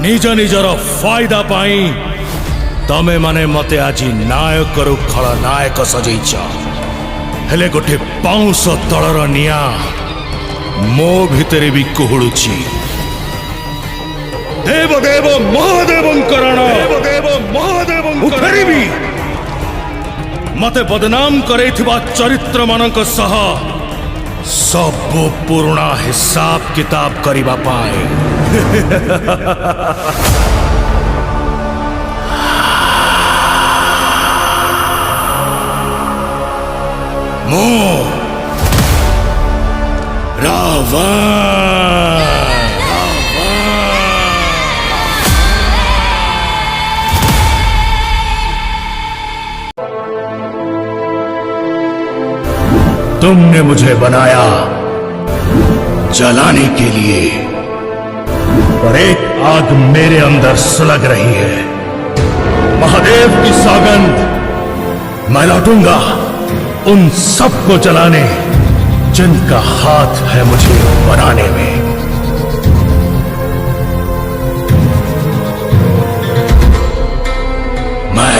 निज निजर फायदा पाई तमे माने मते आज नायक रु खलनायक सजैछ। हेले गोटे पाउंस तलर निया मो भितरे भी कुहुळुछि। देवदेव महादेवंकरण देवदेव महादेवंकरण भी मते बदनाम करैथिबा चरित्र मानक सह सब पुराना हिसाब किताब करिबा पाए। मो रावण तुमने मुझे बनाया जलाने के लिए, पर एक आग मेरे अंदर सुलग रही है। महादेव की सौगंध मैं लौटूंगा उन सबको जलाने जिनका हाथ है मुझे बनाने में। मैं